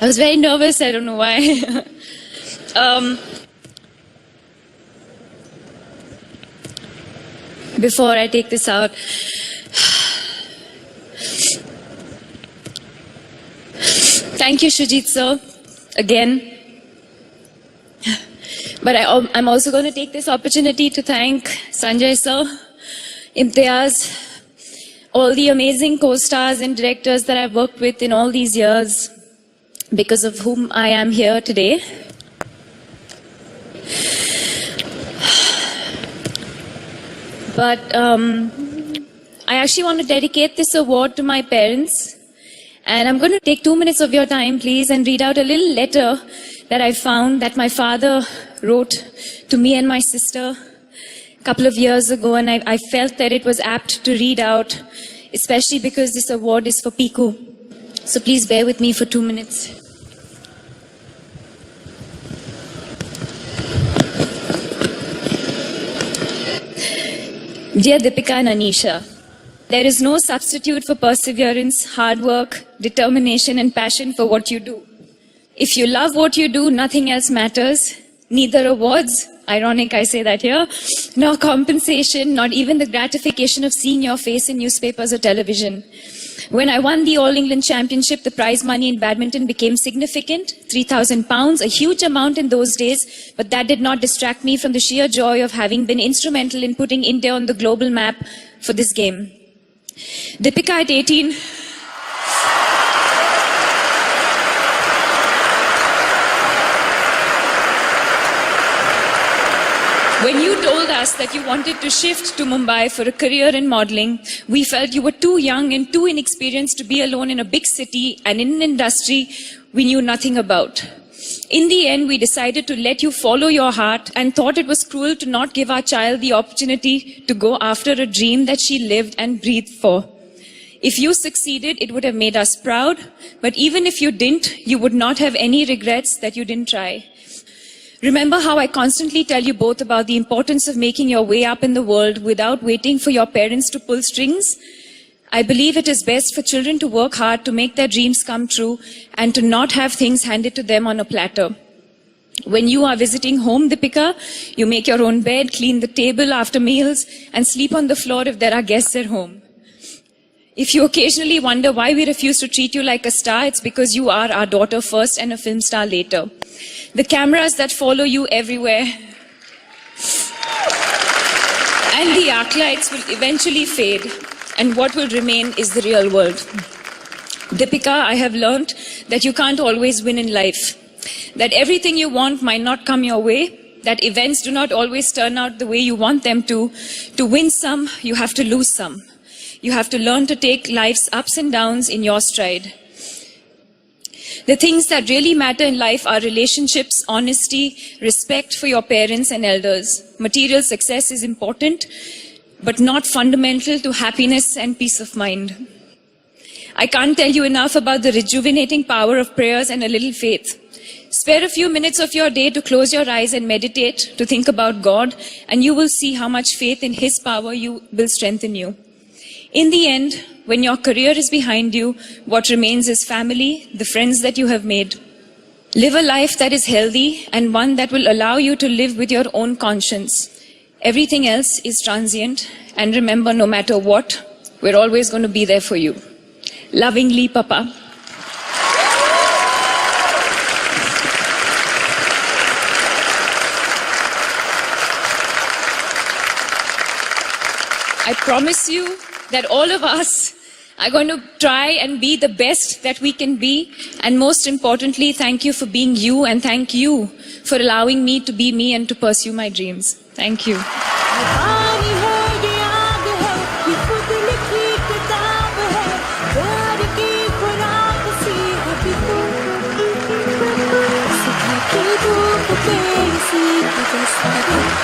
I was very nervous, I don't know why. Before I take this out, thank you, Shujit sir, again. But I'm also going to take this opportunity to thank Sanjay sir, Imtiaz, all the amazing co-stars and directors that I've worked with in all these years, because of whom I am here today. But I actually want to dedicate this award to my parents. And I'm going to take 2 minutes of your time, please, and read out a little letter that I found that my father wrote to me and my sister a couple of years ago. And I felt that it was apt to read out, especially because this award is for Piku. So please bear with me for 2 minutes. Dear Deepika and Anisha, there is no substitute for perseverance, hard work, determination and passion for what you do. If you love what you do, nothing else matters. Neither awards, ironic I say that here, nor compensation, not even the gratification of seeing your face in newspapers or television. When I won the All England Championship, the prize money in badminton became significant, £3,000, a huge amount in those days, but that did not distract me from the sheer joy of having been instrumental in putting India on the global map for this game. Deepika at 18, when you told us that you wanted to shift to Mumbai for a career in modeling, we felt you were too young and too inexperienced to be alone in a big city and in an industry we knew nothing about. In the end, we decided to let you follow your heart and thought it was cruel to not give our child the opportunity to go after a dream that she lived and breathed for. If you succeeded, it would have made us proud, but even if you didn't, you would not have any regrets that you didn't try. Remember how I constantly tell you both about the importance of making your way up in the world without waiting for your parents to pull strings? I believe it is best for children to work hard to make their dreams come true and to not have things handed to them on a platter. When you are visiting home, Deepika, you make your own bed, clean the table after meals, and sleep on the floor if there are guests at home. If you occasionally wonder why we refuse to treat you like a star, it's because you are our daughter first and a film star later. The cameras that follow you everywhere and the arc lights will eventually fade, and what will remain is the real world. Deepika, I have learned that you can't always win in life, that everything you want might not come your way, that events do not always turn out the way you want them to. To win some, you have to lose some. You have to learn to take life's ups and downs in your stride. The things that really matter in life are relationships, honesty, respect for your parents and elders. Material success is important, but not fundamental to happiness and peace of mind. I can't tell you enough about the rejuvenating power of prayers and a little faith. Spare a few minutes of your day to close your eyes and meditate, to think about God, and you will see how much faith in His power will strengthen you. In the end, when your career is behind you, what remains is family, the friends that you have made. Live a life that is healthy and one that will allow you to live with your own conscience. Everything else is transient, and remember, no matter what, we're always going to be there for you. Lovingly, Papa. I promise you that all of us are going to try and be the best that we can be. And most importantly, thank you for being you, and thank you for allowing me to be me and to pursue my dreams. Thank you. Bye.